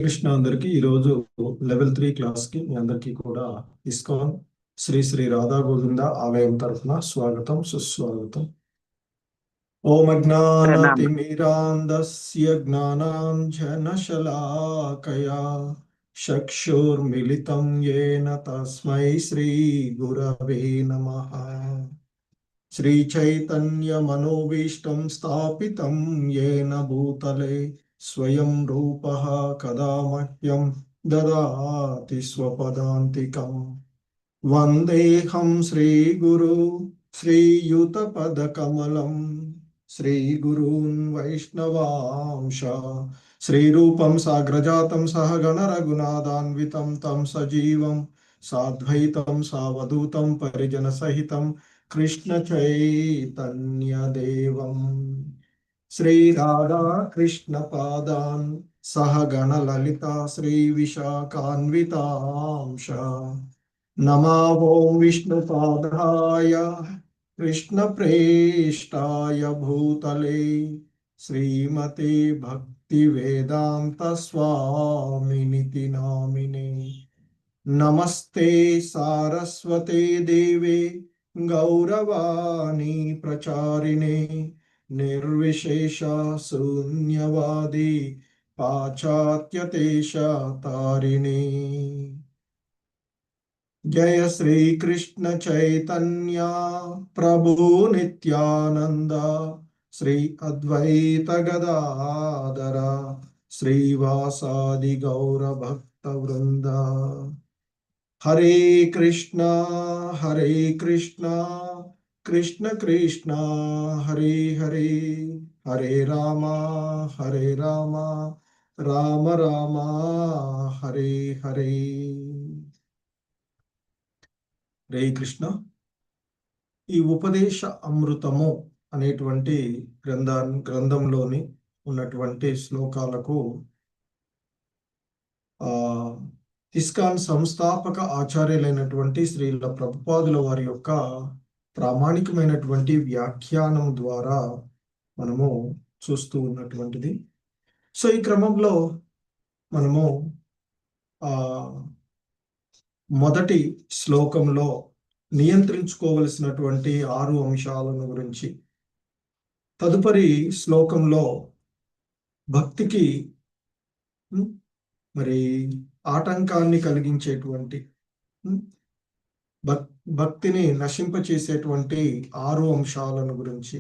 కృష్ణ అందరికి ఈరోజు level 3 class కి మీ అందరికీ కూడా ఇస్కాన్ శ్రీ శ్రీ రాధా గోవింద ఆలయం తరఫున స్వాగతం సుస్వాగతం. ఓం ప్రణామం. అజ్ఞానతిమిరాంధస్య జ్ఞానాంజనశలాకయా చక్షుర్మిలితం యేన తస్మై శ్రీ గురవే నమః. श्रीचैतन्यमनोभीष्टं स्थापितं येन भूतले स्वयं रूपः कदा मह्यं ददाति स्वपदान्तिकम्. वन्देऽहं श्रीगुरु श्रीयुतपदकमलं श्रीगुरून् वैष्णवांश श्रीरूपं साग्रजातं सहगण रघुनाथान्वितं तं सजीवं साद्वैतं सावधूतं परिजनसहितं कृष्ण चैतन्य देवं श्रीराधा कृष्ण पादान् सहगण ललिता श्रीविशाखान्वितांश नमो विष्णुपादाय कृष्णप्रेष्ठाय भूतले श्रीमते भक्तिवेदांत स्वामिनिति नामिने. नमस्ते सारस्वते देवे गौरवाणी प्रचारिणे निर्विशेष शून्यवादी पाश्चात्यदेश तारिणे. जय श्री कृष्ण चैतन्य प्रभु नित्यानंद श्री अद्वैत गदाधर श्रीवासादि गौर भक्त वृंद. हरे कृष्णा कृष्ण कृष्ण हरे हरे, हरे राम राम राम हरे हरे. రే కృష్ణ, ఈ ఉపదేశ అమృతము అనేటువంటి గ్రంథంలోని ఉన్నటువంటి శ్లోకాలకు ఇస్కాన్ సంస్థాపక ఆచార్యులైనటువంటి శ్రీల ప్రభుపాదుల వారి యొక్క ప్రామాణికమైనటువంటి వ్యాఖ్యానం ద్వారా మనము చూస్తూ ఉన్నటువంటిది. సో ఈ క్రమంలో మనము మొదటి శ్లోకంలో నియంత్రించుకోవలసినటువంటి 6 అంశాలను గురించి, తదుపరి శ్లోకంలో భక్తికి మరి ఆటంకాన్ని కలిగించేటువంటి భక్తిని నశింపచేసేటువంటి 6 అంశాలను గురించి,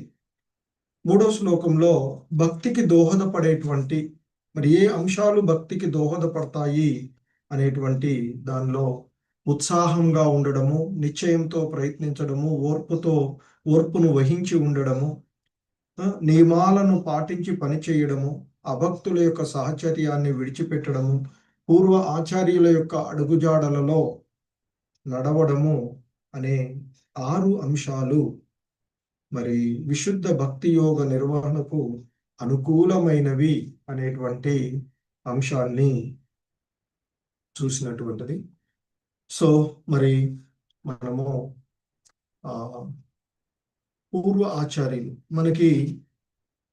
మూడో శ్లోకంలో భక్తికి దోహదపడేటువంటి మరి ఏ అంశాలు భక్తికి దోహదపడతాయి అనేటువంటి దానిలో ఉత్సాహంగా ఉండడము, నిశ్చయంతో ప్రయత్నించడము, ఓర్పును వహించి ఉండడము, నియమాలను పాటించి పనిచేయడము, అభక్తుల యొక్క సాహచర్యాన్ని విడిచిపెట్టడము, పూర్వ ఆచార్యుల యొక్క అడుగుజాడలలో నడవడము అనే 6 అంశాలు మరి విశుద్ధ భక్తి యోగ నిర్వహణకు అనుకూలమైనవి అనేటువంటి అంశాన్ని చూసినటువంటిది. సో మరి మనము పూర్వ ఆచార్యులు, మనకి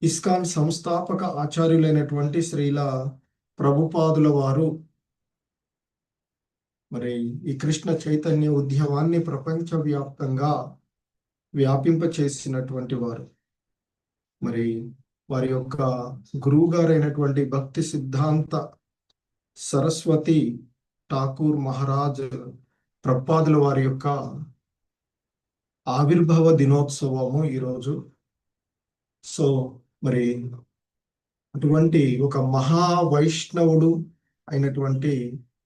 ఇస్కాన్ సంస్థాపక ఆచార్యులైనటువంటి శ్రీల ప్రభుపాదుల వారు మరి ఈ కృష్ణ చైతన్య ఉద్యమాన్ని ప్రపంచవ్యాప్తంగా వ్యాపింపచేసినటువంటి వారు. మరి వారి యొక్క గురువు గారైనటువంటి భక్తి సిద్ధాంత సరస్వతి ఠాకూర్ మహారాజ్ ప్రభుపాదుల వారి యొక్క ఆవిర్భావ దినోత్సవము ఈరోజు. సో మరి అటువంటి ఒక మహా వైష్ణవుడు అయినటువంటి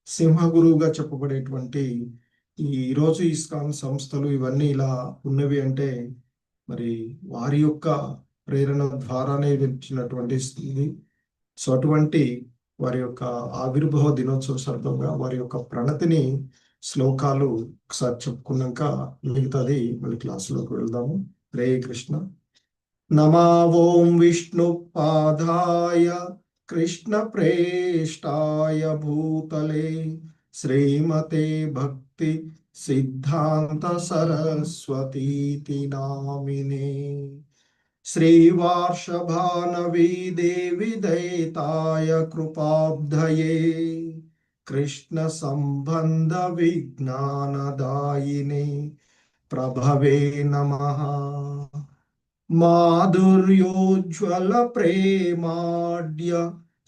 సింహగురువుగా చెప్పబడేటువంటి ఈరోజు ఇస్కాన్ సంస్థలు ఇవన్నీ ఇలా ఉన్నవి అంటే మరి వారి యొక్క ప్రేరణ ద్వారానే వచ్చినటువంటి స్థితి. సో అటువంటి వారి యొక్క ఆవిర్భావ దినోత్సవ సందర్భంగా వారి యొక్క ప్రణతిని శ్లోకాలు ఒకసారి చెప్పుకున్నాక మిగతాది మళ్ళీ క్లాసులోకి వెళ్దాము. హరే కృష్ణ. నమో ఓం విష్ణు పాదాయ కృష్ణ ప్రేష్టాయ భూతలే శ్రీమతే భక్తి సిద్ధాంత సరస్వతీతి నామినే. श्रीवार्षभानवी देवी दयिताय कृपाब्धये कृष्ण संबंध विज्ञानदायिने प्रभवे नमः। माधुर्योज्ज्वल प्रेमाढ्य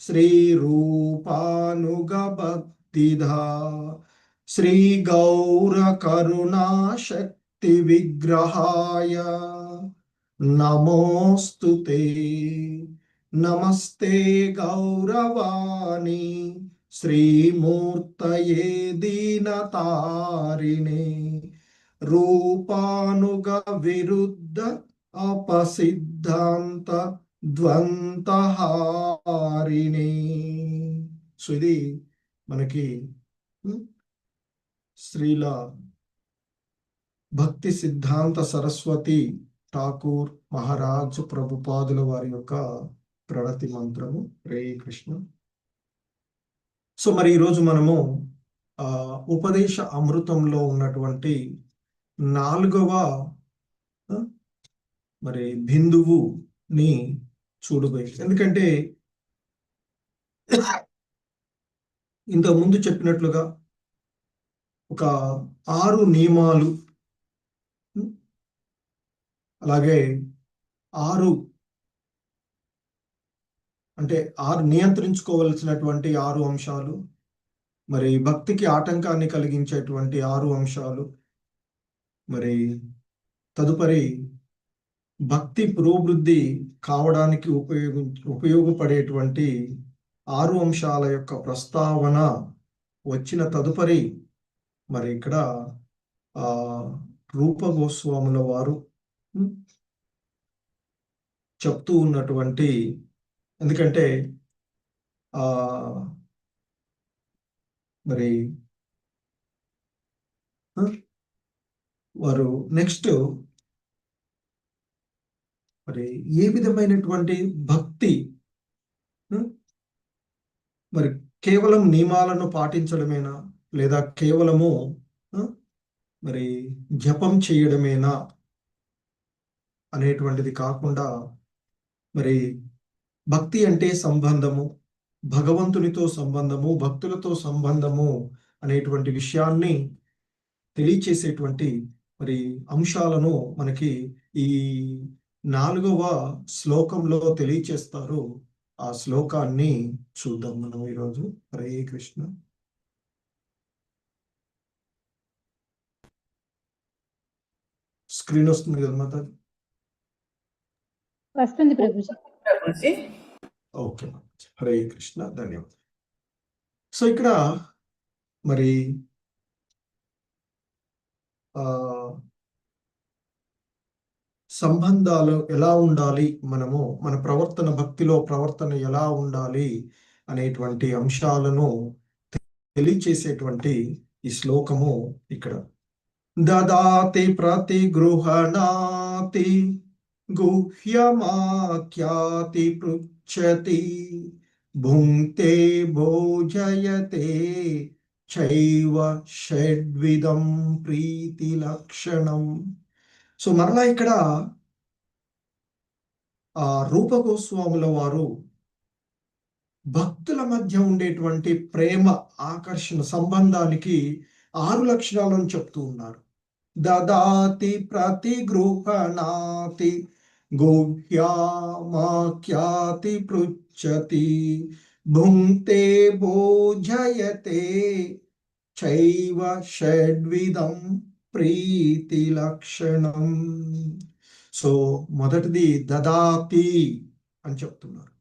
श्रीरूपानुगभक्तिधा श्री गौर करुणा शक्ति विग्रहाय नमोस्तुते। नमस्ते गौरवाणी श्रीमूर्तये दीनतारिणे रूपानुग विरुद्ध अपसिद्धांत ద్వంతహారిణి. సో ఇది మనకి శ్రీల భక్తి సిద్ధాంత సరస్వతి ఠాకూర్ మహారాజ్ ప్రభుపాదుల వారి యొక్క ప్రణతి మంత్రము. హరే కృష్ణ. సో మరి ఈరోజు మనము ఉపదేశ అమృతంలో ఉన్నటువంటి 4వ మరి బిందువుని చూడబోయే. ఎందుకంటే ఇంతకుముందు చెప్పినట్లుగా ఒక 6 నియమాలు, అలాగే 6 అంటే 6 నియంత్రించుకోవలసినటువంటి 6 అంశాలు, మరి భక్తికి ఆటంకాన్ని కలిగించేటువంటి 6 అంశాలు, మరి తదుపరి భక్తి పురోభివృద్ధి కావడానికి ఉపయోగపడేటువంటి 6 అంశాల యొక్క ప్రస్తావన వచ్చిన తదుపరి మరి ఇక్కడ రూప గోస్వాముల వారు చెప్తూ ఉన్నటువంటి, ఎందుకంటే మరి వారు నెక్స్ట్ మరి ఏ విధమైనటువంటి భక్తి, మరి కేవలం నియమాలను పాటించడమేనా, లేదా కేవలము మరి జపం చేయడమేనా అనేటువంటిది కాకుండా, మరి భక్తి అంటే సంబంధము, భగవంతునితో సంబంధము, భక్తులతో సంబంధము అనేటువంటి విషయాన్ని తెలియచేసేటువంటి మరి అంశాలను మనకి ఈ 4వ శ్లోకంలో తెలియచేస్తారు. ఆ శ్లోకాన్ని చూద్దాం మనం ఈరోజు. హరే కృష్ణ. స్క్రీన్ వస్తుంది కదా మాత? వస్తుంది ప్రభుజీ. ఓకే, హరే కృష్ణ, ధన్యవాదాలు. సో ఇక్కడ మరి సంబంధాలు ఎలా ఉండాలి, మనము మన ప్రవర్తన, భక్తిలో ప్రవర్తన ఎలా ఉండాలి అనేటువంటి అంశాలను తెలియచేసేటువంటి ఈ శ్లోకము ఇక్కడ. దదాతి ప్రతిగృహణాతి గుహ్యమాఖ్యాతి పృచ్ఛతి భుంక్తే భోజయతే చైవ షడ్విధం ప్రీతి లక్షణం. సో మరలా ఇక్కడ రూప గోస్వాముల వారు భక్తుల మధ్య ఉండేటువంటి ప్రేమ, ఆకర్షణ, సంబంధానికి 6 లక్షణాలను చెప్తూ ఉన్నారు. దదాతి ప్రతిగృహణాతి గుహ్యమాఖ్యాతి పృచ్ఛతి భుంక్తే భోజయతే చైవ షడ్విధం ప్రీతి లక్షణం. సో మొదటిది దదాతి అని చెప్తున్నారు.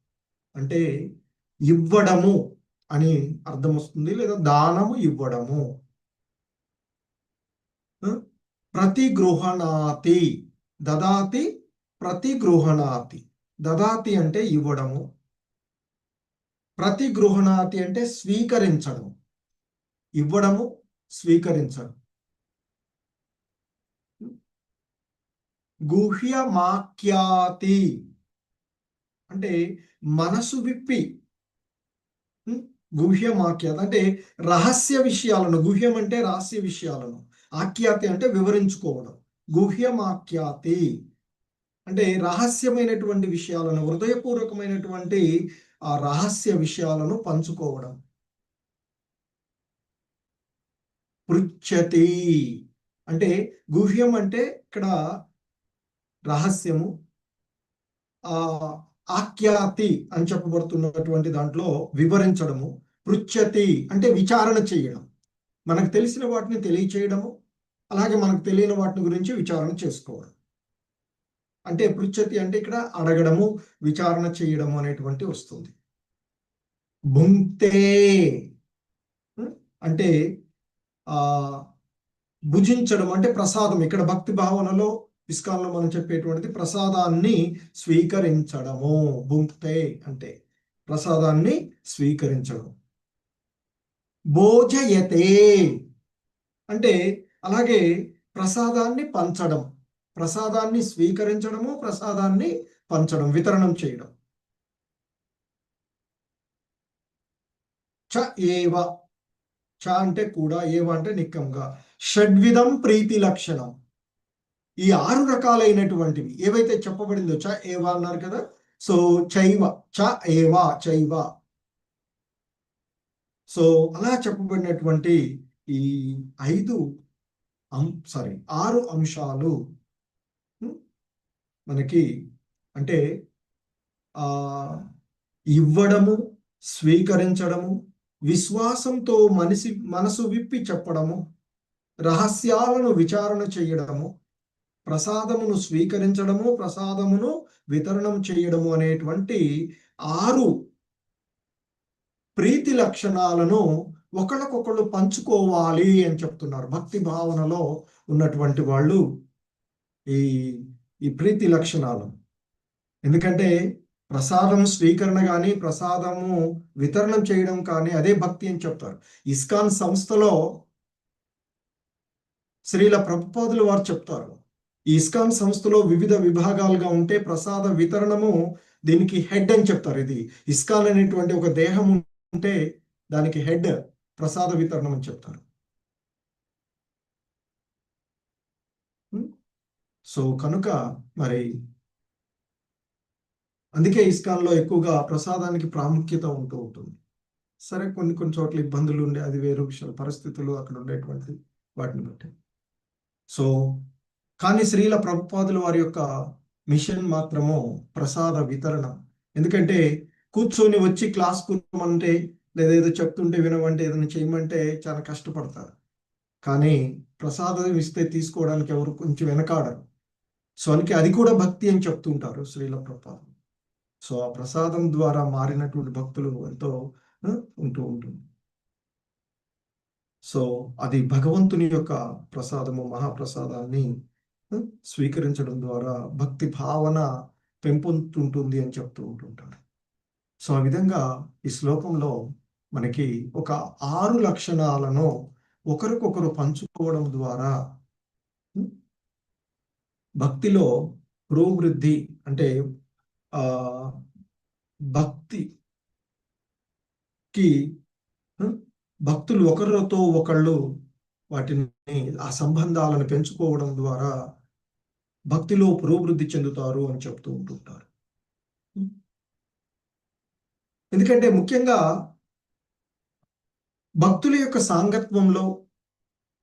అంటే ఇవ్వడము అని అర్థం వస్తుంది, లేదా దానము ఇవ్వడము. ప్రతిగృహణాతి, దదాతి ప్రతిగృహణాతి. దదాతి అంటే ఇవ్వడము, ప్రతిగృహణాతి అంటే స్వీకరించడం. ఇవ్వడము, స్వీకరించడం. గుహ్యమాఖ్యాతి అంటే మనసు విప్పి, గుహ్యమాఖ్యాతి అంటే రహస్య విషయాలను, గుహ్యం అంటే రహస్య విషయాలను, ఆఖ్యాతి అంటే వివరించుకోవడం. గుహ్యమాఖ్యాతి అంటే రహస్యమైనటువంటి విషయాలను, హృదయపూర్వకమైనటువంటి ఆ రహస్య విషయాలను పంచుకోవడం. పృచ్ఛతి అంటే గుహ్యం అంటే ఇక్కడ రహస్యము, ఆ ఆఖ్యాతి అని చెప్పబడుతున్నటువంటి దాంట్లో వివరించడము. పృచ్ఛతి అంటే విచారణ చేయడం, మనకు తెలిసిన వాటిని తెలియచేయడము, అలాగే మనకు తెలియని వాటిని గురించి విచారణ చేసుకోవడం. అంటే పృచ్ఛతి అంటే ఇక్కడ అడగడము, విచారణ చేయడము అనేటువంటి వస్తుంది. భుంక్తే అంటే ఆ భుజించడం అంటే ప్రసాదం. ఇక్కడ భక్తి భావనలో ఇస్కాన్లో మనం చెప్పేటువంటిది ప్రసాదాన్ని స్వీకరించడము. భుంక్తే అంటే ప్రసాదాన్ని స్వీకరించడం. భోజయతే అంటే అలాగే ప్రసాదాన్ని పంచడం, ప్రసాదాన్ని స్వీకరించడము, ప్రసాదాన్ని పంచడం, వితరణం చేయడం. చ ఏవ, చ అంటే కూడా, ఏవ అంటే నిక్కముగా. షడ్విధం ప్రీతి లక్షణం. ఈ 6 రకాలైనటువంటివి ఏవైతే చెప్పబడిందో, చ ఏవ అన్నారు కదా, సో చైవ, చ ఏవ చైవ. సో అలా చెప్పబడినటువంటి ఈ 6 అంశాలు మనకి అంటే ఇవ్వడము, స్వీకరించడము, విశ్వాసంతో మనసు విప్పి చెప్పడము, రహస్యాలను విచారణ చేయడము, ప్రసాదమును స్వీకరించడము, ప్రసాదమును వితరణం చేయడము అనేటువంటి 6 ప్రీతి లక్షణాలను ఒకళ్ళకొకళ్ళు పంచుకోవాలి అని చెప్తున్నారు. భక్తి భావనలో ఉన్నటువంటి వాళ్ళు ఈ ప్రీతి లక్షణాలు. ఎందుకంటే ప్రసాదం స్వీకరణ కానీ, ప్రసాదము వితరణం చేయడం కానీ అదే భక్తి అని చెప్తారు. ఇస్కాన్ సంస్థలో శ్రీల ప్రభుపాదులు వారు చెప్తారు, ఈ ఇస్కాన్ సంస్థలో వివిధ విభాగాలుగా ఉంటే ప్రసాద వితరణము దీనికి హెడ్ అని చెప్తారు. ఇది ఇస్కాన్ అనేటువంటి ఒక దేహం ఉంటే దానికి హెడ్ ప్రసాద వితరణం అని చెప్తారు. సో కనుక మరి అందుకే ఇస్కాన్లో ఎక్కువగా ప్రసాదానికి ప్రాముఖ్యత ఉంటూ ఉంటుంది. సరే, కొన్ని చోట్ల ఇబ్బందులు ఉండే, అది వేరే విషయాలు, పరిస్థితులు అక్కడ ఉండేటువంటి వాటిని బట్టి. సో కానీ శ్రీల ప్రభుపాదుల వారి యొక్క మిషన్ మాత్రము ప్రసాద వితరణ. ఎందుకంటే కూర్చొని వచ్చి క్లాస్ కూర్చోమంటే, లేదా ఏదో చెప్తుంటే వినమంటే, ఏదైనా చేయమంటే చాలా కష్టపడతారు. కానీ ప్రసాదం ఇస్తే తీసుకోవడానికి ఎవరు కొంచెం వెనకాడరు. సో అందుకే అది కూడా భక్తి అని చెప్తుంటారు శ్రీల ప్రభుపాదులు. సో ఆ ప్రసాదం ద్వారా మారినటువంటి భక్తులు ఎంతో ఉంటూ ఉంటుంది. సో అది భగవంతుని యొక్క ప్రసాదము, మహాప్రసాదాన్ని స్వీకరించడం ద్వారా భక్తి భావన పెంపొందుతుంటుంది అని చెప్తూ ఉంటుంటారు. సో ఆ విధంగా ఈ శ్లోకంలో మనకి ఒక 6 లక్షణాలను ఒకరికొకరు పంచుకోవడం ద్వారా భక్తిలో పురోభివృద్ధి, అంటే భక్తికి భక్తులు ఒకరితో ఒకళ్ళు వాటిని, ఆ సంబంధాలను పెంచుకోవడం ద్వారా భక్తిలో పురోభివృద్ధి చెందుతారు అని చెప్తూ ఉంటుంటారు. ఎందుకంటే ముఖ్యంగా భక్తుల యొక్క సాంగత్వంలో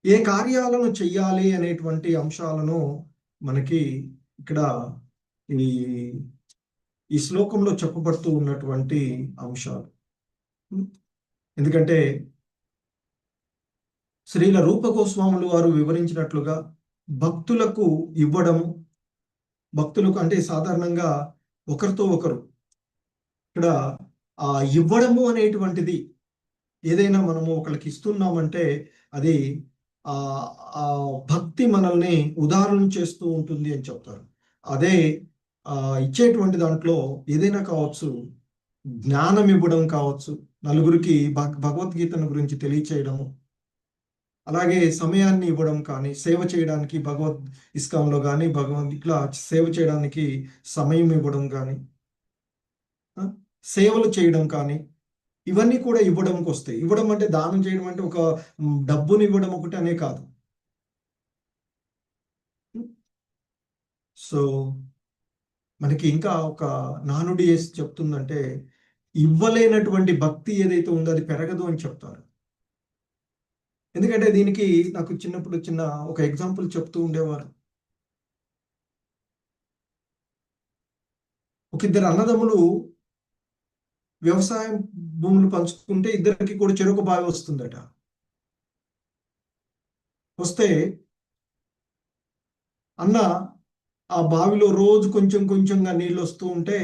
ఏ కార్యాలను చెయ్యాలి అనేటువంటి అంశాలను మనకి ఇక్కడ ఈ శ్లోకంలో చెప్పబడుతూ ఉన్నటువంటి అంశాలు. ఎందుకంటే శ్రీల రూప గోస్వాములు వారు వివరించినట్లుగా భక్తులకు ఇవ్వడము, భక్తులకు అంటే సాధారణంగా ఒకరితో ఒకరు ఇక్కడ ఇవ్వడము అనేటువంటిది, ఏదైనా మనము ఒకరికి ఇస్తున్నామంటే అది ఆ భక్తి మనల్ని ఉదాహరణ చేస్తూ ఉంటుంది అని చెప్తారు. అదే ఇచ్చేటువంటి దాంట్లో ఏదైనా కావచ్చు, జ్ఞానం ఇవ్వడం కావచ్చు, నలుగురికి భగవద్గీతను గురించి తెలియచేయడము, అలాగే సమయాన్ని ఇవ్వడం కానీ, సేవ చేయడానికి ఇస్కాన్లో కానీ ఇట్లా సేవ చేయడానికి సమయం ఇవ్వడం కానీ, సేవలు చేయడం కానీ, ఇవన్నీ కూడా ఇవ్వడంకి వస్తాయి. ఇవ్వడం అంటే దానం చేయడం అంటే ఒక డబ్బుని ఇవ్వడం ఒకటి అనే కాదు. సో మనకి ఇంకా ఒక నానుడి వేసి చెప్తుందంటే, ఇవ్వలేనటువంటి భక్తి ఏదైతే ఉందో అది పెరగదు అని చెప్తారు. ఎందుకంటే దీనికి నాకు చిన్నప్పుడు ఒక ఎగ్జాంపుల్ చెప్తూ ఉండేవారు. ఒక ఇద్దరు అన్నదమ్ములు వ్యవసాయం భూములు పంచుకుంటే ఇద్దరికి కూడా చెరుకు బావి వస్తుందట. వస్తే అన్న ఆ బావిలో రోజు కొంచెం కొంచెంగా నీళ్ళు వస్తూ ఉంటే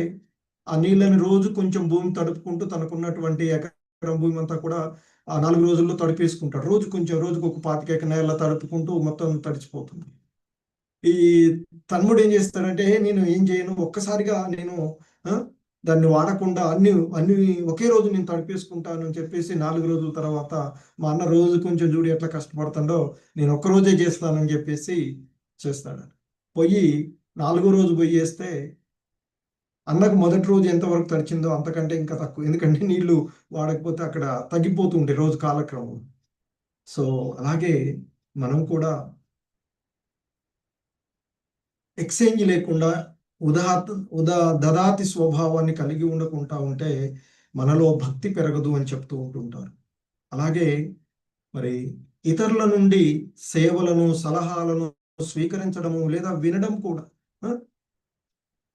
ఆ నీళ్ళని రోజు కొంచెం భూమి తడుపుకుంటూ తనకున్నటువంటి ఎకరం భూమి అంతా కూడా ఆ 4 రోజుల్లో తడిపేసుకుంటాడు. రోజు కొంచెం రోజుకు ఒక 25 ఎకరాల తడుపుకుంటూ మొత్తం తడిచిపోతుంది. ఈ తమ్ముడు ఏం చేస్తాడంటే, నేను ఏం చేయను, ఒక్కసారిగా నేను ఆ, దాన్ని వాడకుండా అన్ని అన్ని ఒకే రోజు నేను తడిపేసుకుంటాను అని చెప్పేసి 4 రోజుల తర్వాత మా అన్న రోజు కొంచెం చూడు ఎట్లా కష్టపడుతుండో, నేను ఒక్క రోజే చేస్తానని చెప్పేసి చేస్తాడు. పోయి 4వ రోజు పోయి చేస్తే అన్నకు మొదటి రోజు ఎంతవరకు తడిచిందో అంతకంటే ఇంకా తక్కువ. ఎందుకంటే నీళ్లు వాడకపోతే అక్కడ తగ్గిపోతూ ఉంటాయి రోజు కాలక్రమం. సో అలాగే మనం కూడా ఎక్స్చేంజ్ లేకుండా దదాతి స్వభావాన్ని కలిగి ఉండకుండా ఉంటే మనలో భక్తి పెరగదు అని చెప్తూ ఉంటుంటారు. అలాగే మరి ఇతరుల నుండి సేవలను, సలహాలను స్వీకరించడము లేదా వినడం కూడా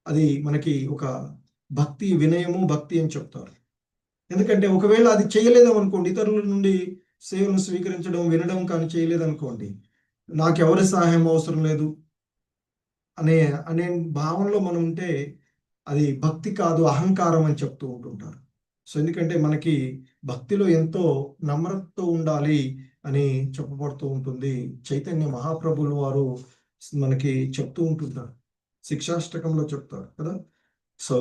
అది మనకి ఒక భక్తి, వినయము, భక్తి అని చెప్తారు. ఎందుకంటే ఒకవేళ అది చేయలేదాం అనుకోండి, ఇతరుల నుండి సేవలను స్వీకరించడం, వినడం కానీ చేయలేదనుకోండి, నాకెవరి సహాయం అవసరం లేదు అనే అనే భావనలో మనం ఉంటే అది భక్తి కాదు, అహంకారం అని చెప్తూ ఉంటుంటారు. సో ఎందుకంటే మనకి భక్తిలో ఎంతో నమ్రతతో ఉండాలి అని చెప్పబడుతూ ఉంటుంది. చైతన్య మహాప్రభులు వారు మనకి చెప్తూ ఉంటున్నారు, శిక్షాష్టకంలో చెప్తారు కదా. సో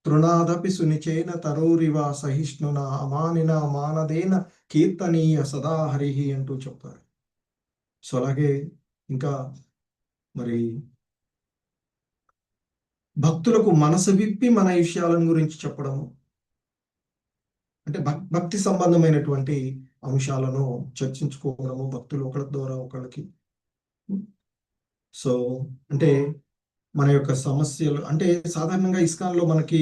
తృణాదపి సునిచేన తరోరివ సహిష్ణున అమానిన మానదేన కీర్తనీయ సదా హరిహి అంటూ చెప్తారు. సో అలాగే ఇంకా మరి భక్తులకు మనసు విప్పి మన విషయాలను గురించి చెప్పడము, అంటే భక్తి సంబంధమైనటువంటి అంశాలను చర్చించుకోవడము భక్తులు ఒకరి ద్వారా ఒకరికి. సో అంటే మన యొక్క సమస్యలు అంటే సాధారణంగా ఇస్కాన్లో మనకి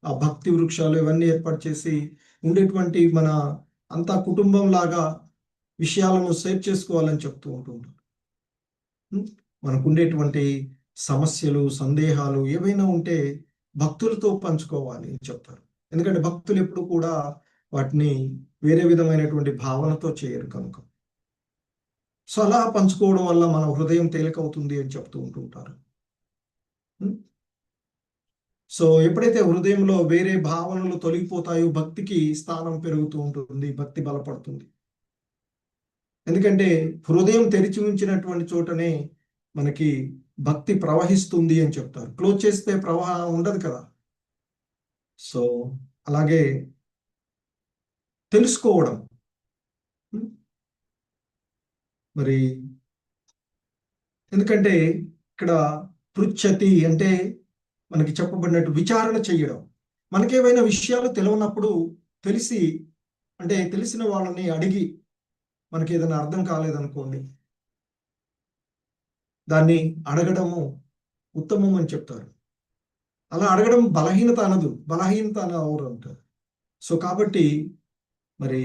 ఆ భక్తి వృక్షాలు ఇవన్నీ ఏర్పాటు చేసి ఉండేటువంటి మన అంతా కుటుంబం లాగా విషయాలను షేర్ చేసుకోవాలని చెప్తూ ఉంటుంటారు. మనకు ఉండేటువంటి సమస్యలు, సందేహాలు ఏవైనా ఉంటే భక్తులతో పంచుకోవాలి అని చెప్తారు. ఎందుకంటే భక్తులు ఎప్పుడు కూడా వాటిని వేరే విధమైనటువంటి భావనతో చేయరు కనుక. సో అలా పంచుకోవడం వల్ల మన హృదయం తేలికవుతుంది అని చెప్తూ ఉంటుంటారు. సో ఎప్పుడైతే హృదయంలో వేరే భావనలు తొలగిపోతాయో భక్తికి స్థానం పెరుగుతూ ఉంటుంది, భక్తి బలపడుతుంది. ఎందుకంటే హృదయం తెరిచి ఉంచినటువంటి చోటనే మనకి భక్తి ప్రవహిస్తుంది అని చెప్తారు. క్లోజ్ చేస్తే ప్రవాహం ఉండదు కదా. సో అలాగే తెలుసుకోవడం, మరి ఎందుకంటే ఇక్కడ పృచ్ఛతి అంటే మనకి చెప్పబడినట్టు విచారణ చెయ్యడం. మనకేమైనా విషయాలు తెలియనప్పుడు తెలిసిన వాళ్ళని అడిగి, మనకి ఏదైనా అర్థం కాలేదనుకోండి, దాన్ని అడగడము ఉత్తమం అని చెప్తారు. అలా అడగడం బలహీనత అనదు, బలహీనత అని ఎవరు అంటారు. సో కాబట్టి మరి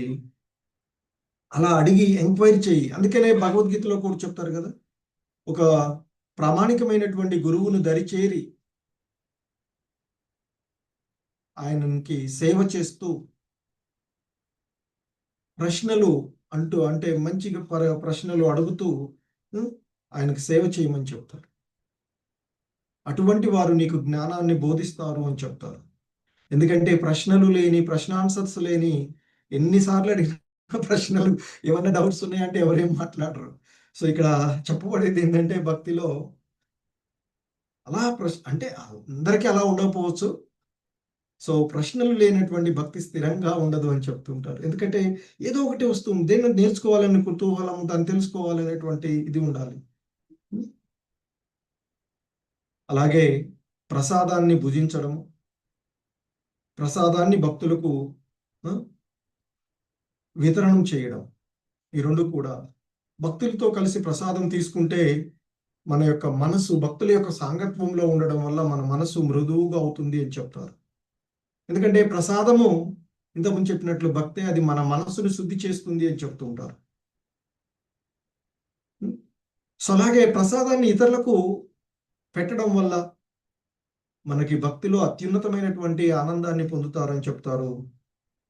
అలా అడిగి ఎంక్వైరీ చెయ్యి. అందుకనే భగవద్గీతలో కూడా చెప్తారు కదా, ఒక ప్రామాణికమైనటువంటి గురువును దరిచేరి ఆయనకి సేవ చేస్తూ ప్రశ్నలు అంటే మంచిగా ప్రశ్నలు అడుగుతూ ఆయనకు సేవ చేయమని చెప్తారు. అటువంటి వారు నీకు జ్ఞానాన్ని బోధిస్తారు అని చెప్తారు. ఎందుకంటే ప్రశ్నలు లేని, ప్రశ్నాన్సర్స్ లేని, ఎన్నిసార్లు అడిగిన ప్రశ్నలు ఏమన్నా డౌట్స్ ఉన్నాయంటే ఎవరేం మాట్లాడరు. సో ఇక్కడ చెప్పబడేది ఏంటంటే భక్తిలో అలా అంటే అందరికీ అలా ఉండకపోవచ్చు. సో ప్రశ్నలు లేనటువంటి భక్తి స్థిరంగా ఉండదు అని చెప్తుంటారు. ఎందుకంటే ఏదో ఒకటి వస్తుంది, దేన్ని నేర్చుకోవాలని కుతూహలం, దాన్ని తెలుసుకోవాలనేటువంటి ఇది ఉండాలి. అలాగే ప్రసాదాన్ని భుజించడం, ప్రసాదాన్ని భక్తులకు వితరణం చేయడం, ఈ రెండు కూడా భక్తులతో కలిసి ప్రసాదం తీసుకుంటే మన యొక్క మనసు భక్తుల యొక్క సాంగత్వంలో ఉండడం వల్ల మన మనసు మృదువుగా అవుతుంది అని చెప్తారు. ఎందుకంటే ప్రసాదము ఇంతకుముందు చెప్పినట్లు భక్తే అది మన మనసును శుద్ధి చేస్తుంది అని చెప్తూ ఉంటారు. సో అలాగే ప్రసాదాన్ని ఇతరులకు పెట్టడం వల్ల మనకి భక్తిలో అత్యున్నతమైనటువంటి ఆనందాన్ని పొందుతారని చెప్తారు.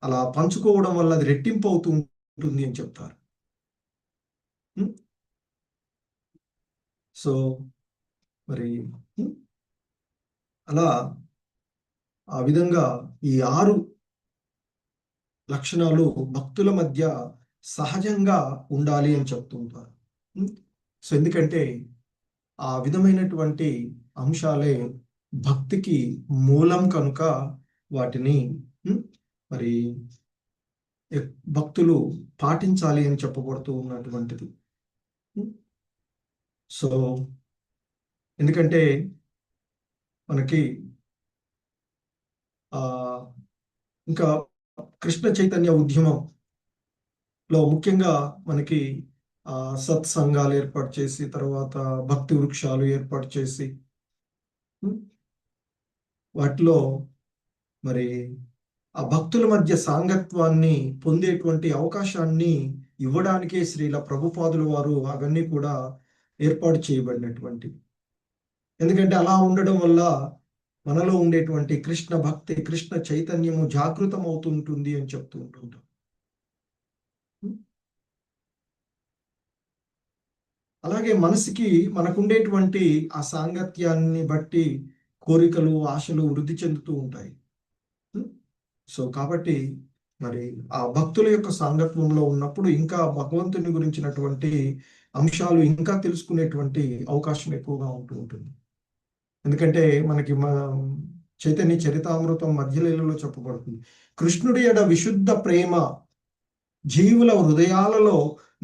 అలా పంచుకోవడం వల్ల అది రెట్టింపు అవుతూ ఉంటుంది అని చెప్తారు. సో మరి అలా ఆ విధంగా ఈ 6 లక్షణాలు భక్తుల మధ్య సహజంగా ఉండాలి అని చెప్తూ ఉంటారు. సో ఎందుకంటే ఆ విధమైనటువంటి అంశాలే భక్తికి మూలం కనుక వాటిని మరి భక్తులు పాటించాలి అని చెప్పబడుతూ ఉన్నటువంటిది. సో ఎందుకంటే మనకి ఇంకా కృష్ణ చైతన్య ఉద్యమంలో ముఖ్యంగా మనకి సత్సంగాలు ఏర్పాటు చేసి, తర్వాత భక్తి వృక్షాలు ఏర్పాటు చేసి, వాటిలో మరి ఆ భక్తుల మధ్య సాంగత్వాన్ని పొందేటువంటి అవకాశాన్ని ఇవ్వడానికే శ్రీల ప్రభుపాదుల వారు అవన్నీ కూడా ఏర్పాటు చేయబడినటువంటి. ఎందుకంటే అలా ఉండడం వల్ల మనలో ఉండేటువంటి కృష్ణ భక్తి, కృష్ణ చైతన్యము జాగృతం అవుతుంటుంది అని చెప్తూ ఉంటుంటాం. అలాగే మనసుకి మనకుండేటువంటి ఆ సాంగత్యాన్ని బట్టి కోరికలు, ఆశలు వృద్ధి చెందుతూ ఉంటాయి. సో కాబట్టి మరి ఆ భక్తుల యొక్క సాంగత్వంలో ఉన్నప్పుడు ఇంకా భగవంతుని గురించినటువంటి అంశాలు ఇంకా తెలుసుకునేటువంటి అవకాశం ఎక్కువగా ఉంటూ ఉంటుంది. ఎందుకంటే మనకి చైతన్య చరితామృతం మధ్యలీలలో చెప్పబడుతుంది, కృష్ణుడి ఎడ విశుద్ధ ప్రేమ జీవుల హృదయాలలో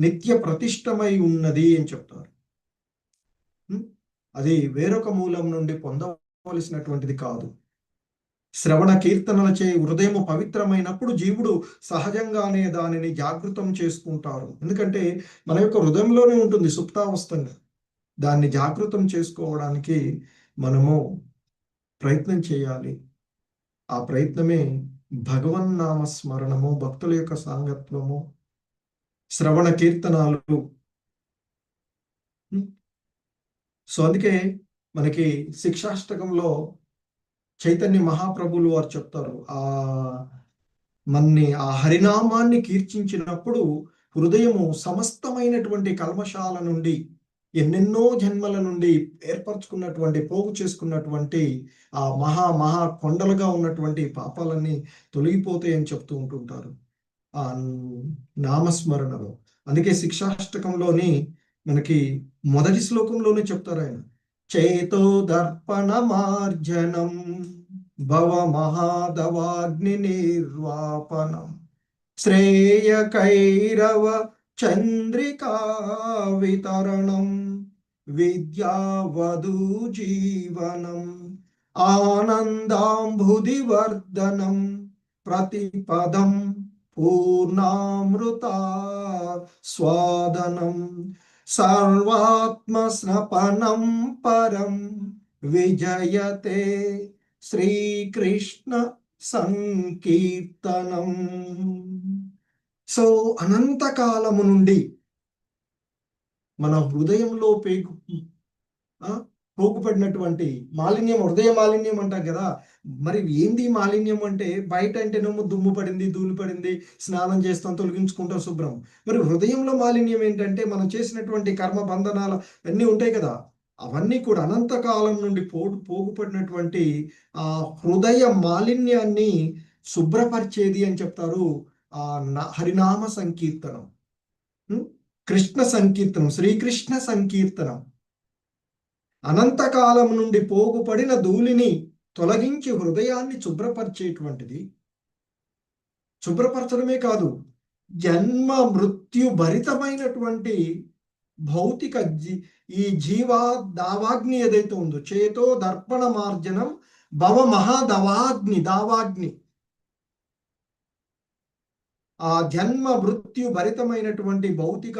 నిత్య ప్రతిష్టమై ఉన్నది అని చెప్తారు. అది వేరొక మూలం నుండి పొందవలసినటువంటిది కాదు. శ్రవణ కీర్తనలచే హృదయం పవిత్రమైనప్పుడు జీవుడు సహజంగానే దానిని జాగృతం చేసుకుంటారు. ఎందుకంటే మన యొక్క హృదయంలోనే ఉంటుంది సుప్తావస్థంగా. దాన్ని జాగృతం చేసుకోవడానికి మనము ప్రయత్నం చేయాలి. ఆ ప్రయత్నమే భగవన్నామ స్మరణము, భక్తుల యొక్క సాంగత్వము, శ్రవణ కీర్తనాలు. సో అందుకే మనకి శిక్షాష్టకంలో చైతన్య మహాప్రభులు వారు చెప్తారు, ఆ హరినామాన్ని కీర్తించినప్పుడు హృదయము సమస్తమైనటువంటి కల్మషాల నుండి, ఎన్నెన్నో జన్మల నుండి ఏర్పరచుకున్నటువంటి, పోగు చేసుకున్నటువంటి ఆ మహా కొండలుగా ఉన్నటువంటి పాపాలన్నీ తొలగిపోతాయి అని చెప్తూ ఉంటుంటారు ఆ నామస్మరణలో. అందుకే శిక్షాష్టకంలోని మనకి మొదటి శ్లోకంలోనే చెప్తారు ఆయన, చేతో దర్పణ మార్జనం భవ మహాదవాగ్ని నిర్వాపనం శ్రేయకైరవ చంద్రికా వితరణం విద్యావధూ జీవనం ఆనందాంబుధివర్ధనం ప్రతిపదం పూర్ణామృత స్వాదనం సర్వాత్మస్నపనం పరం విజయతే శ్రీకృష్ణ సంకీర్తనం. సో అనంతకాలము నుండి మన హృదయంలో పోగుపడినటువంటి మాలిన్యం, హృదయ మాలిన్యం అంటాం కదా. మరి ఏంది మాలిన్యం అంటే, బయట అంటేనేమో దుమ్ము పడింది, ధూళి పడింది, స్నానం చేస్తాం, తొలగించుకుంటాం, శుభ్రం. మరి హృదయంలో మాలిన్యం ఏంటంటే మనం చేసినటువంటి కర్మ బంధనాలు అన్నీ ఉంటాయి కదా, అవన్నీ కూడా అనంతకాలం నుండి పోగుపడినటువంటి ఆ హృదయ మాలిన్యాన్ని శుభ్రపరిచేది అని చెప్తారు ఆ హరినామ సంకీర్తనం, కృష్ణ సంకీర్తనం, శ్రీకృష్ణ సంకీర్తనం. అనంతకాలం నుండి పోగుపడిన ధూళిని తొలగించి హృదయాన్ని శుభ్రపరిచేటువంటిది. శుభ్రపరచడమే కాదు, జన్మ మృత్యు భరితమైనటువంటి భౌతిక ఈ దావాగ్ని ఏదైతే ఉందో, చేతో దర్పణ మార్జనం భవ దావాగ్ని, ఆ జన్మ మృత్యు భరితమైనటువంటి భౌతిక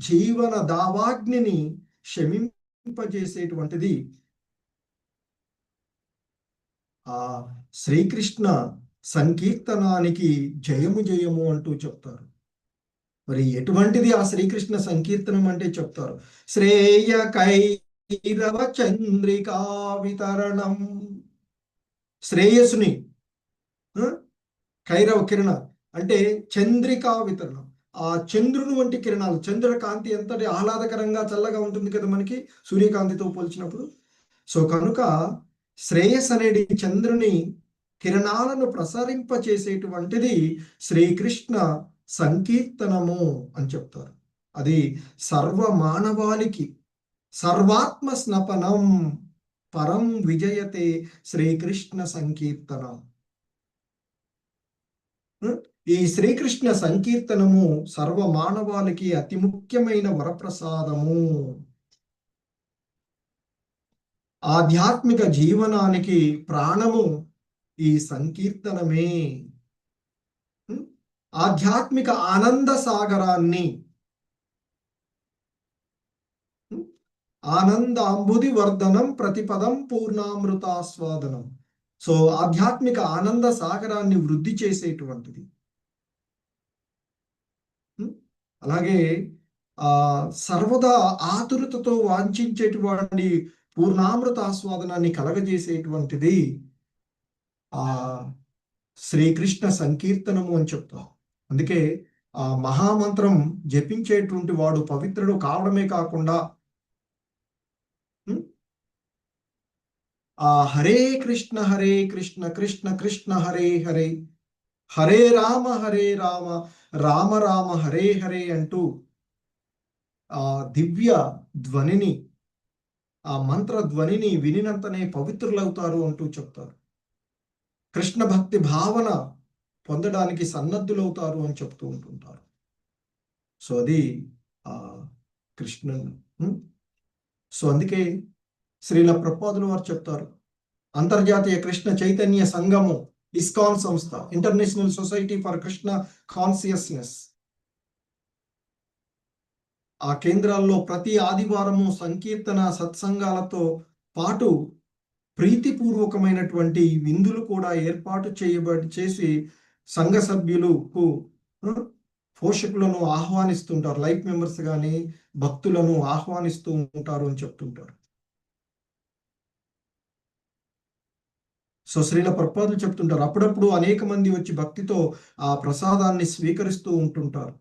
జీవన దావాగ్నిని ప్రసరింపజేసేటువంటిది ఆ శ్రీకృష్ణ సంకీర్తనానికి జయము జయము అంటూ చెప్తారు. మరి ఎటువంటిది ఆ శ్రీకృష్ణ సంకీర్తనం అంటే చెప్తారు, శ్రేయ కైరవ చంద్రికా వితరణం. శ్రేయస్సుని కైరవ కిరణ అంటే చంద్రికా వితరణం, ఆ చంద్రుని వంటి కిరణాలు. చంద్రుల కాంతి ఎంతటి ఆహ్లాదకరంగా చల్లగా ఉంటుంది కదా మనకి సూర్యకాంతితో పోల్చినప్పుడు. సో కనుక శ్రేయస్ అనేది చంద్రుని కిరణాలను ప్రసరింపచేసేటువంటిది శ్రీకృష్ణ సంకీర్తనము అని చెప్తారు. అది సర్వ మానవాళికి సర్వాత్మ స్నపనం పరం విజయతే శ్రీకృష్ణ సంకీర్తనం. ఈ శ్రీకృష్ణ సంకీర్తనము సర్వ మానవాళికి అతి ముఖ్యమైన వరప్రసాదము. ఆధ్యాత్మిక జీవనానికి ప్రాణము ఈ సంకీర్తనమే. ఆధ్యాత్మిక ఆనంద సాగరాన్ని, ఆనందాంబుది వర్ధనం ప్రతిపదం పూర్ణామృతాస్వాదనం. సో ఆధ్యాత్మిక ఆనంద సాగరాన్ని వృద్ధి చేసేటువంటిది. అలాగే సర్వదా ఆతురతతో వాంఛించేటువంటి పూర్ణామృత ఆస్వాదనాన్ని కలగజేసేటువంటిది ఆ శ్రీకృష్ణ సంకీర్తనము అని చెప్తాం. అందుకే ఆ మహామంత్రం జపించేటువంటి వాడు పవిత్రుడు కావడమే కాకుండా ఆ హరే కృష్ణ కృష్ణ కృష్ణ హరే హరే, హరే రామ రామ రామ హరే హరే అంటూ ఆ దివ్య ధ్వనిని, ఆ మంత్ర ధ్వనిని వినినంతనే పవిత్రులవుతారు అంటూ చెప్తారు. కృష్ణ భక్తి భావన పొందడానికి సన్నద్ధులవుతారు అని చెప్తూ ఉంటుంటారు. సో అది ఆ కృష్ణుని. సో అందుకే శ్రీల ప్రభుపాదులు వారు చెప్తారు, అంతర్జాతీయ కృష్ణ చైతన్య సంఘము ఇస్కాన్ సంస్థ, international society for Krishna consciousness, ఆ కేంద్రాల్లో ప్రతి ఆదివారము సంకీర్తన సత్సంగాలతో పాటు ప్రీతిపూర్వకమైనటువంటి విందులు కూడా ఏర్పాటు చేసి సంఘ సభ్యులకు పోషకులను ఆహ్వానిస్తుంటారు. లైఫ్ మెంబర్స్ కానీ భక్తులను ఆహ్వానిస్తూ ఉంటారు అని చెప్తుంటారు. సో శ్రీల ప్రభుపాదులు చెప్తుంటారు, అప్పుడప్పుడు అనేక మంది వచ్చి భక్తితో ఆ ప్రసాదాన్ని స్వీకరిస్తూ ఉంటుంటారు.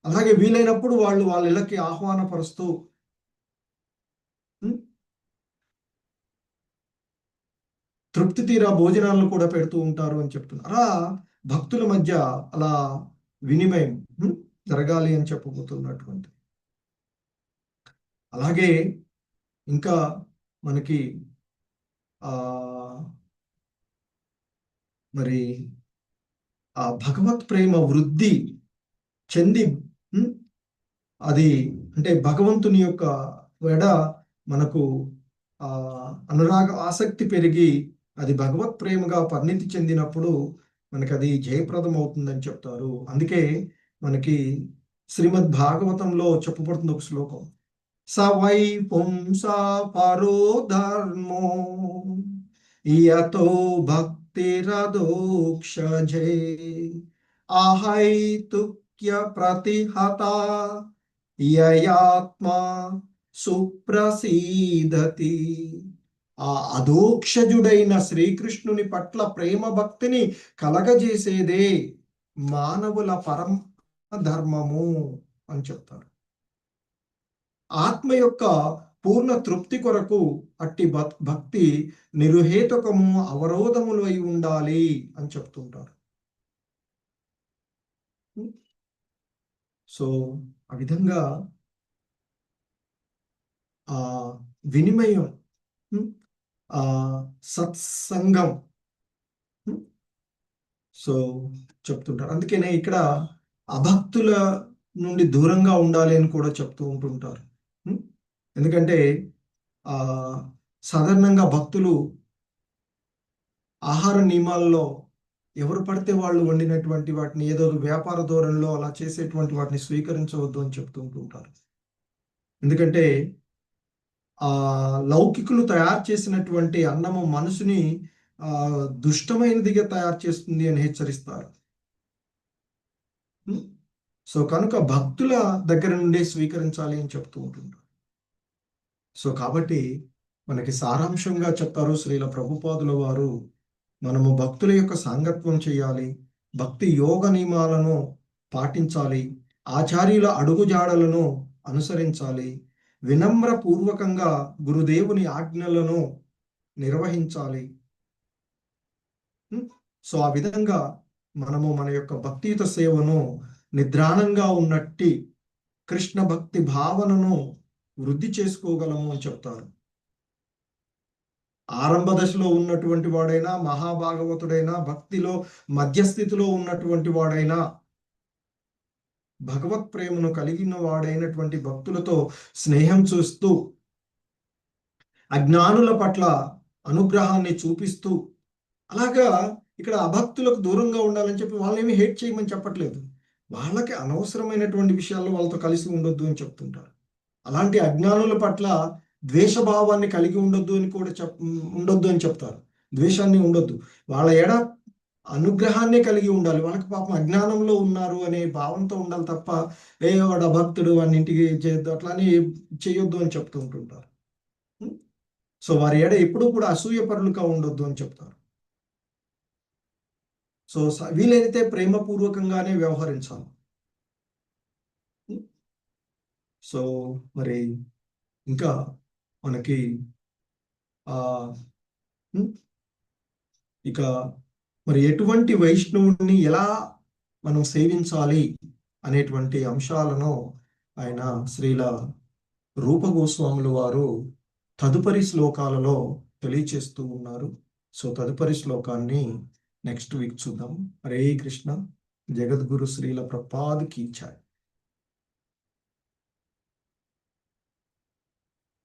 అలాగే వీలైనప్పుడు వాళ్ళ ఇళ్ళకి ఆహ్వానపరుస్తూ తృప్తి తీరా భోజనాలను కూడా పెడుతూ ఉంటారు అని చెప్తున్నారు. అలా భక్తుల మధ్య అలా వినిమయం జరగాలి అని చెప్పబోతున్నటువంటి. అలాగే ఇంకా మనకి మరి ఆ భగవత్ ప్రేమ వృద్ధి చెంది అది అంటే భగవంతుని యొక్క వెడ మనకు అనురాగ ఆసక్తి పెరిగి అది భగవత్ ప్రేమగా పరిణితి చెందినప్పుడు మనకి అది జయప్రదం అవుతుందని చెప్తారు. అందుకే మనకి శ్రీమద్ భాగవతంలో చెప్పబడుతుంది ఒక శ్లోకం, సవై పుంసా పరో ధర్మో యతో భక్తిరదోక్షజే అహైతుక్య ప్రతిహత యయాత్మా సుప్రసీదతి. ఆ అదోక్షజుడైన శ్రీకృష్ణుని పట్ల ప్రేమ భక్తిని కలగజేసేదే మానవుల పరమ ధర్మము అని చెప్తారు. ఆత్మ యొక్క పూర్ణ తృప్తి కొరకు అట్టి భక్తి నిరుహేతుకము అవరోధములు అయి ఉండాలి అని చెప్తుంటారు. సో ఆ విధంగా ఆ వినిమయం, ఆ సత్సంగం సో చెప్తుంటారు. అందుకనే ఇక్కడ అభక్తుల నుండి దూరంగా ఉండాలి అని కూడా చెప్తూ ఉంటుంటారు. ఎందుకంటే సాధారణంగా భక్తులు ఆహార నియమాల్లో ఎవరు పడితే వాళ్ళు వండినటువంటి వాటిని ఏదో వ్యాపార ధోరణిలో అలా చేసేటువంటి వాటిని స్వీకరించవద్దు అని చెప్తూ ఉంటుంటారు. ఎందుకంటే ఆ లౌకికులు తయారు చేసినటువంటి అన్నము మనసుని దుష్టమైనదిగా తయారు చేస్తుంది అని హెచ్చరిస్తారు. సో కనుక భక్తుల దగ్గర నుండి స్వీకరించాలి అని చెప్తూ ఉంటుంటారు. సో కాబట్టి మనకి సారాంశంగా చెప్తారు శ్రీల ప్రభుపాదుల వారు, మనము భక్తుల యొక్క సాంగత్వం చేయాలి, భక్తి యోగ నియమాలను పాటించాలి, ఆచార్యుల అడుగుజాడలను అనుసరించాలి, వినమ్ర పూర్వకంగా గురుదేవుని ఆజ్ఞలను నిర్వహించాలి. సో ఆ విధంగా మనము మన యొక్క భక్తియుత సేవను నిద్రాణంగా ఉన్నట్టి కృష్ణ భక్తి భావనను వృద్ధి చేసుకోగలము అని చెప్తారు. ఆరంభ దశలో ఉన్నటువంటి వాడైనా, మహాభాగవతుడైనా, భక్తిలో మధ్యస్థితిలో ఉన్నటువంటి వాడైనా, భగవత్ ప్రేమను కలిగిన వాడైనటువంటి భక్తులతో స్నేహం చూస్తూ అజ్ఞానుల పట్ల అనుగ్రహాన్ని చూపిస్తూ, అలాగా ఇక్కడ అభక్తులకు దూరంగా ఉండాలని చెప్పి వాళ్ళేమి హేట్ చేయమని చెప్పట్లేదు. వాళ్ళకి అనవసరమైనటువంటి విషయాల్లో వాళ్ళతో కలిసి ఉండొద్దు అని చెప్తుంటారు. అలాంటి అజ్ఞానుల పట్ల ద్వేషభావాన్ని కలిగి ఉండొద్దు అని కూడా ఉండొద్దు అని చెప్తారు. ద్వేషాన్ని ఉండొద్దు, వాళ్ళ ఎడ అనుగ్రహాన్ని కలిగి ఉండాలి. వాళ్ళకి పాపం అజ్ఞానంలో ఉన్నారు అనే భావంతో ఉండాలి తప్ప వాడు అభక్తుడు వాడిని ఇంటికి చేయొద్దు అట్లా అని చేయొద్దు అని చెప్తూ ఉంటుంటారు. సో వారి ఎడ ఎప్పుడూ కూడా అసూయపరులుగా ఉండొద్దు అని చెప్తారు. సో వీలైతే ప్రేమపూర్వకంగానే వ్యవహరించాలి. సో మరి ఇంకా మనకి ఇక మరి ఎటువంటి వైష్ణవుడిని ఎలా మనం సేవించాలి అనేటువంటి అంశాలను ఆయన శ్రీల రూప గోస్వాములు వారు తదుపరి శ్లోకాలలో తెలియచేస్తూ ఉన్నారు. సో తదుపరి శ్లోకాన్ని నెక్స్ట్ వీక్ చూద్దాం. హరే కృష్ణ. జగద్గురు శ్రీల ప్రభుపాద్ కీ జై.